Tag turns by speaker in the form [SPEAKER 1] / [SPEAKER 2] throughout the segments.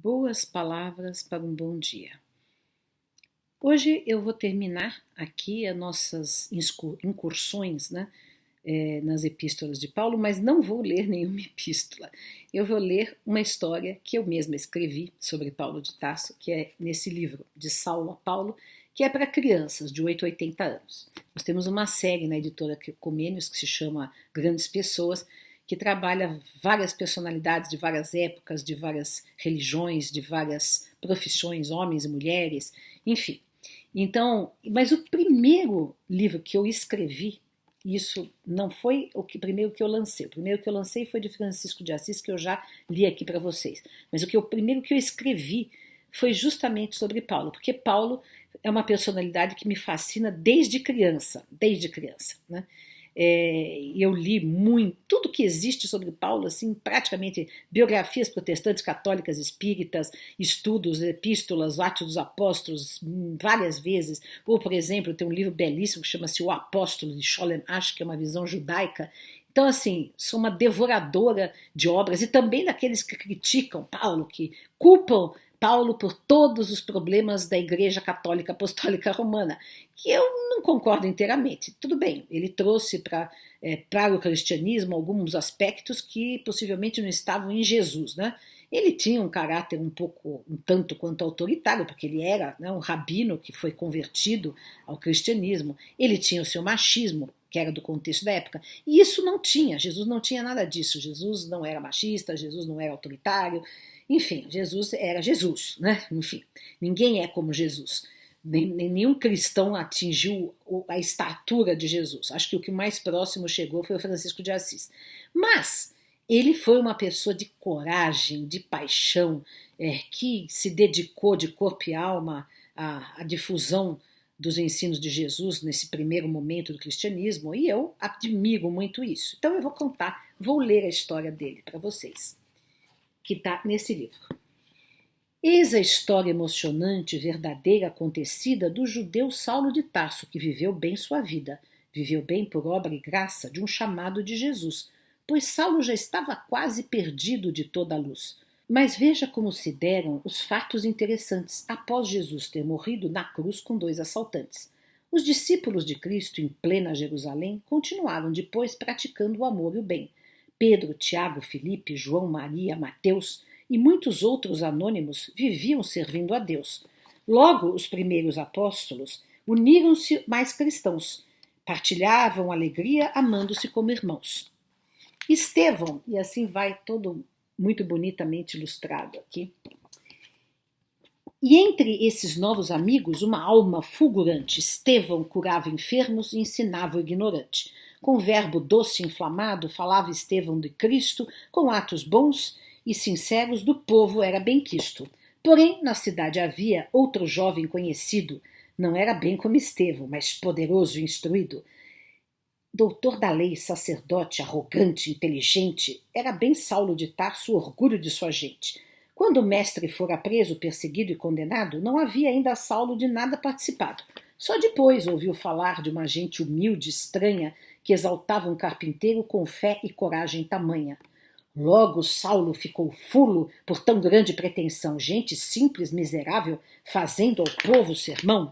[SPEAKER 1] Boas palavras para um bom dia. Hoje eu vou terminar aqui as nossas incursões, nas epístolas de Paulo, mas não vou ler nenhuma epístola. Eu vou ler uma história que eu mesma escrevi sobre Paulo de Tarso, que é nesse livro, De Saulo a Paulo, que é para crianças de 8 a 80 anos. Nós temos uma série na editora Comênios que se chama Grandes Pessoas, que trabalha várias personalidades de várias épocas, de várias religiões, de várias profissões, homens e mulheres, enfim. Então, mas o primeiro livro que eu escrevi, isso não foi primeiro que eu lancei. O primeiro que eu lancei foi de Francisco de Assis, que eu já li aqui para vocês. Mas o primeiro que eu escrevi foi justamente sobre Paulo, porque Paulo é uma personalidade que me fascina desde criança, né? Eu li muito, tudo que existe sobre Paulo, assim, praticamente biografias protestantes, católicas, espíritas, estudos, epístolas, Atos dos Apóstolos, várias vezes. Ou, por exemplo, tem um livro belíssimo que chama-se O Apóstolo, de Sholem Asch, que é uma visão judaica. Então, assim, sou uma devoradora de obras e também daqueles que criticam Paulo, que culpam Paulo por todos os problemas da Igreja Católica Apostólica Romana, que eu não concordo inteiramente. Tudo bem, ele trouxe para o cristianismo alguns aspectos que possivelmente não estavam em Jesus, né? Ele tinha um caráter um tanto quanto autoritário, porque ele era, né, um rabino que foi convertido ao cristianismo. Ele tinha o seu machismo, que era do contexto da época, e isso não tinha, Jesus não tinha nada disso. Jesus não era machista, Jesus não era autoritário, enfim, Jesus era Jesus, né? Enfim, ninguém é como Jesus. Nenhum cristão atingiu a estatura de Jesus. Acho que o que mais próximo chegou foi o Francisco de Assis. Mas ele foi uma pessoa de coragem, de paixão, que se dedicou de corpo e alma à difusão dos ensinos de Jesus nesse primeiro momento do cristianismo, e eu admiro muito isso. Então eu vou ler a história dele para vocês, que está nesse livro. Eis a história emocionante, verdadeira, acontecida do judeu Saulo de Tarso, que viveu bem sua vida, viveu bem por obra e graça de um chamado de Jesus, pois Saulo já estava quase perdido de toda a luz. Mas veja como se deram os fatos interessantes após Jesus ter morrido na cruz com 2 assaltantes. Os discípulos de Cristo, em plena Jerusalém, continuaram depois praticando o amor e o bem. Pedro, Tiago, Filipe, João, Maria, Mateus e muitos outros anônimos viviam servindo a Deus. Logo, os primeiros apóstolos uniram-se mais cristãos, partilhavam alegria, amando-se como irmãos. Estevão, e assim vai todo muito bonitamente ilustrado aqui. E entre esses novos amigos, uma alma fulgurante, Estevão curava enfermos e ensinava o ignorante. Com verbo doce e inflamado, falava Estevão de Cristo, com atos bons e sinceros do povo era benquisto. Porém, na cidade havia outro jovem conhecido, não era bem como Estevão, mas poderoso e instruído. Doutor da lei, sacerdote, arrogante, inteligente, era bem Saulo de Tarso o orgulho de sua gente. Quando o mestre fora preso, perseguido e condenado, não havia ainda Saulo de nada participado. Só depois ouviu falar de uma gente humilde, estranha, que exaltava um carpinteiro com fé e coragem tamanha. Logo Saulo ficou fulo por tão grande pretensão, gente simples, miserável, fazendo ao povo sermão.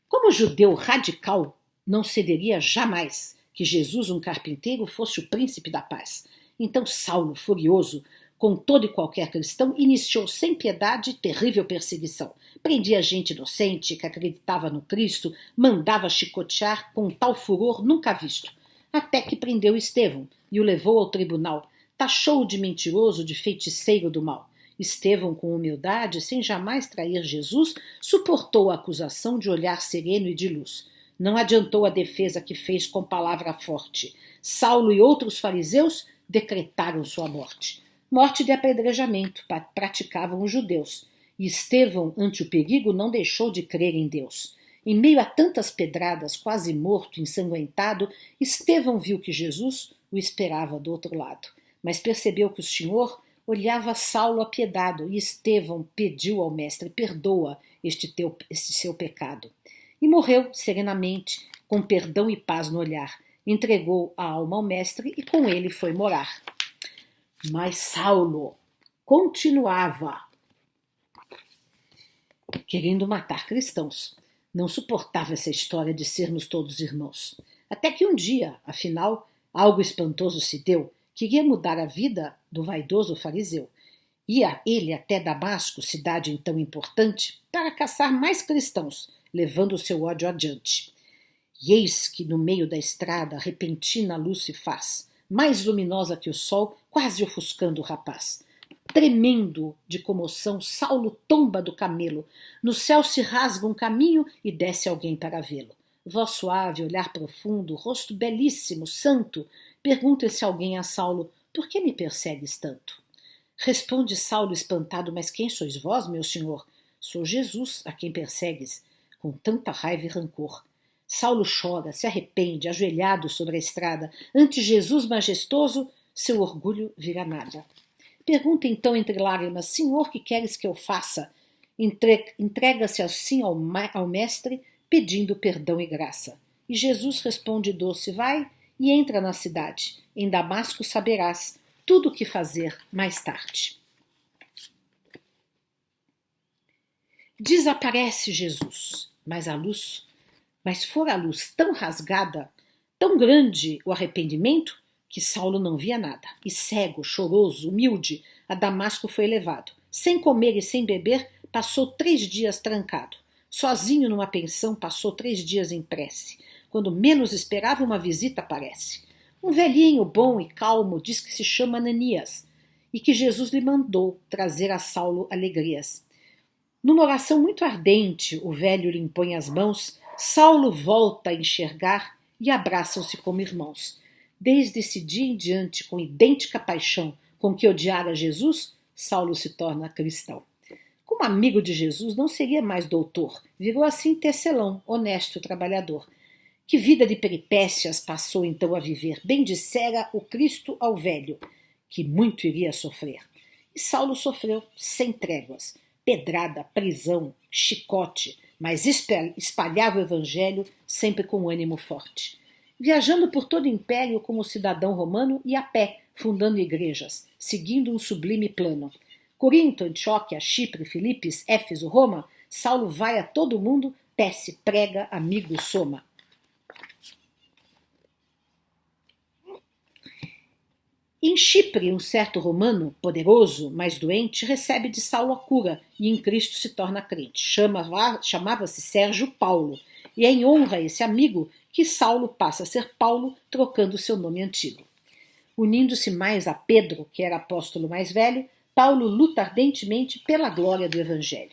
[SPEAKER 1] Como judeu radical, não cederia jamais que Jesus, um carpinteiro, fosse o príncipe da paz. Então Saulo, furioso com todo e qualquer cristão, iniciou sem piedade terrível perseguição. Prendia gente inocente que acreditava no Cristo, mandava chicotear com tal furor nunca visto. Até que prendeu Estevão e o levou ao tribunal. Taxou-o de mentiroso, de feiticeiro do mal. Estevão, com humildade, sem jamais trair Jesus, suportou a acusação de olhar sereno e de luz. Não adiantou a defesa que fez com palavra forte. Saulo e outros fariseus decretaram sua morte. Morte de apedrejamento praticavam os judeus. E Estevão, ante o perigo, não deixou de crer em Deus. Em meio a tantas pedradas, quase morto, ensanguentado, Estevão viu que Jesus o esperava do outro lado. Mas percebeu que o Senhor olhava Saulo apiedado, e Estevão pediu ao mestre: perdoa este seu pecado. E morreu serenamente, com perdão e paz no olhar. Entregou a alma ao mestre e com ele foi morar. Mas Saulo continuava querendo matar cristãos. Não suportava essa história de sermos todos irmãos. Até que um dia, afinal, algo espantoso se deu. Queria mudar a vida do vaidoso fariseu. Ia ele até Damasco, cidade então importante, para caçar mais cristãos, levando o seu ódio adiante. E eis que no meio da estrada repentina luz se faz, mais luminosa que o sol, quase ofuscando o rapaz. Tremendo de comoção, Saulo tomba do camelo. No céu se rasga um caminho e desce alguém para vê-lo. Voz suave, olhar profundo, rosto belíssimo, santo. Pergunta esse alguém a Saulo: por que me persegues tanto? Responde Saulo espantado: mas quem sois vós, meu senhor? Sou Jesus, a quem persegues, com tanta raiva e rancor. Saulo chora, se arrepende, ajoelhado sobre a estrada. Ante Jesus majestoso, seu orgulho vira nada. Pergunta então entre lágrimas: Senhor, que queres que eu faça? Entrega-se assim ao mestre, pedindo perdão e graça. E Jesus responde doce: vai e entra na cidade. Em Damasco saberás tudo o que fazer mais tarde. Desaparece Jesus, mas fora a luz tão rasgada, tão grande o arrependimento, que Saulo não via nada, e cego, choroso, humilde, a Damasco foi levado. Sem comer e sem beber, passou 3 dias trancado. Sozinho numa pensão, passou 3 dias em prece. Quando menos esperava, uma visita aparece. Um velhinho bom e calmo diz que se chama Ananias e que Jesus lhe mandou trazer a Saulo alegrias. Numa oração muito ardente, o velho lhe impõe as mãos, Saulo volta a enxergar e abraçam-se como irmãos. Desde esse dia em diante, com idêntica paixão com que odiara Jesus, Saulo se torna cristão. Como amigo de Jesus, não seria mais doutor, virou assim tecelão, honesto trabalhador. Que vida de peripécias passou então a viver, bem dissera o Cristo ao velho, que muito iria sofrer. E Saulo sofreu sem tréguas, pedrada, prisão, chicote, mas espalhava o evangelho sempre com ânimo forte. Viajando por todo o império como cidadão romano e a pé, fundando igrejas, seguindo um sublime plano. Corinto, Antioquia, Chipre, Filipos, Éfeso, Roma, Saulo vai a todo mundo, tece, prega, amigo, soma. Em Chipre, um certo romano, poderoso, mas doente, recebe de Saulo a cura e em Cristo se torna crente. Chamava-se Sérgio Paulo, e é em honra a esse amigo que Saulo passa a ser Paulo, trocando seu nome antigo. Unindo-se mais a Pedro, que era apóstolo mais velho, Paulo luta ardentemente pela glória do Evangelho.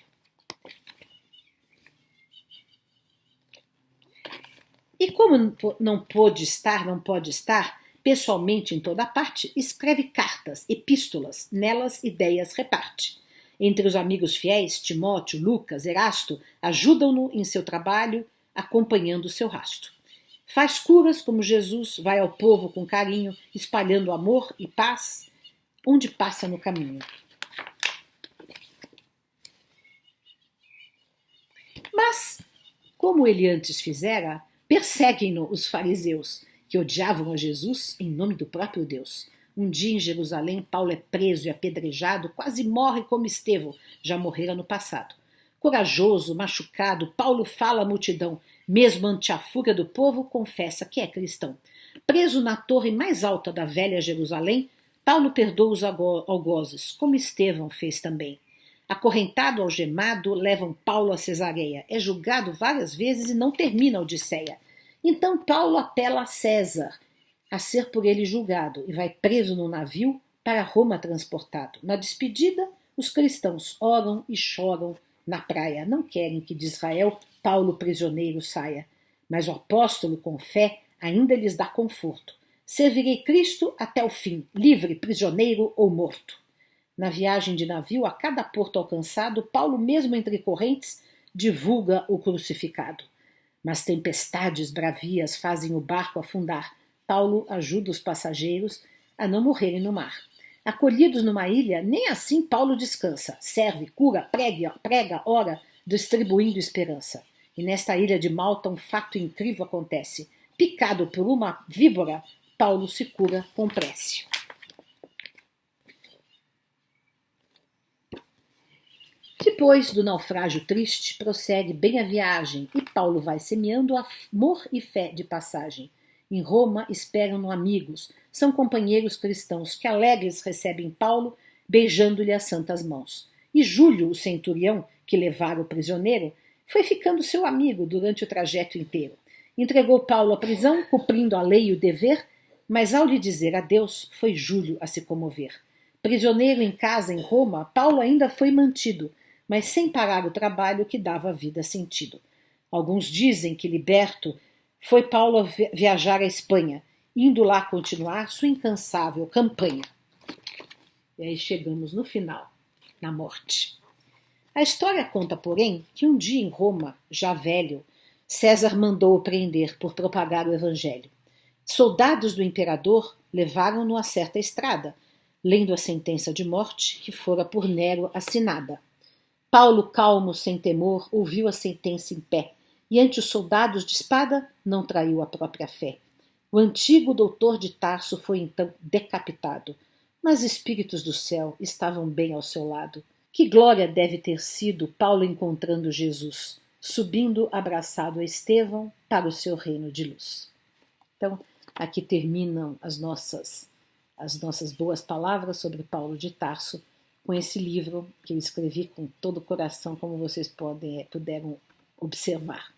[SPEAKER 1] E como não pode estar pessoalmente em toda parte, escreve cartas, epístolas, nelas ideias reparte. Entre os amigos fiéis, Timóteo, Lucas, Erasto, ajudam-no em seu trabalho, acompanhando seu rasto. Faz curas como Jesus, vai ao povo com carinho, espalhando amor e paz, onde passa no caminho. Mas, como ele antes fizera, perseguem-no os fariseus, que odiavam a Jesus em nome do próprio Deus. Um dia em Jerusalém, Paulo é preso e apedrejado, quase morre como Estevão, já morrera no passado. Corajoso, machucado, Paulo fala à multidão, mesmo ante a fúria do povo, confessa que é cristão. Preso na torre mais alta da velha Jerusalém, Paulo perdoa os algozes, como Estevão fez também. Acorrentado, algemado, levam Paulo a Cesareia. É julgado várias vezes e não termina a Odisseia. Então Paulo apela a César, a ser por ele julgado, e vai preso no navio para Roma transportado. Na despedida, os cristãos oram e choram na praia. Não querem que de Israel Paulo prisioneiro saia. Mas o apóstolo, com fé, ainda lhes dá conforto. Servirei Cristo até o fim, livre, prisioneiro ou morto. Na viagem de navio, a cada porto alcançado, Paulo, mesmo entre correntes, divulga o crucificado. Mas tempestades bravias fazem o barco afundar. Paulo ajuda os passageiros a não morrerem no mar. Acolhidos numa ilha, nem assim Paulo descansa. Serve, cura, prega, ora, distribuindo esperança. E nesta ilha de Malta um fato incrível acontece. Picado por uma víbora, Paulo se cura com prece. Depois do naufrágio triste, prossegue bem a viagem e Paulo vai semeando amor e fé de passagem. Em Roma esperam-no amigos, são companheiros cristãos que alegres recebem Paulo, beijando-lhe as santas mãos. E Júlio, o centurião, que levara o prisioneiro, foi ficando seu amigo durante o trajeto inteiro. Entregou Paulo à prisão, cumprindo a lei e o dever, mas ao lhe dizer adeus, foi Júlio a se comover. Prisioneiro em casa em Roma, Paulo ainda foi mantido, mas sem parar o trabalho que dava à vida sentido. Alguns dizem que, liberto, foi Paulo viajar à Espanha, indo lá continuar sua incansável campanha. E aí chegamos no final, na morte. A história conta, porém, que um dia em Roma, já velho, César mandou-o prender por propagar o evangelho. Soldados do imperador levaram-no a certa estrada, lendo a sentença de morte que fora por Nero assinada. Paulo, calmo, sem temor, ouviu a sentença em pé, e ante os soldados de espada não traiu a própria fé. O antigo doutor de Tarso foi então decapitado, mas espíritos do céu estavam bem ao seu lado. Que glória deve ter sido Paulo encontrando Jesus, subindo abraçado a Estevão para o seu reino de luz. Então, aqui terminam as nossas boas palavras sobre Paulo de Tarso, com esse livro que eu escrevi com todo o coração, como vocês puderam observar.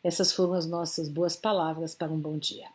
[SPEAKER 1] Essas foram as nossas boas palavras para um bom dia.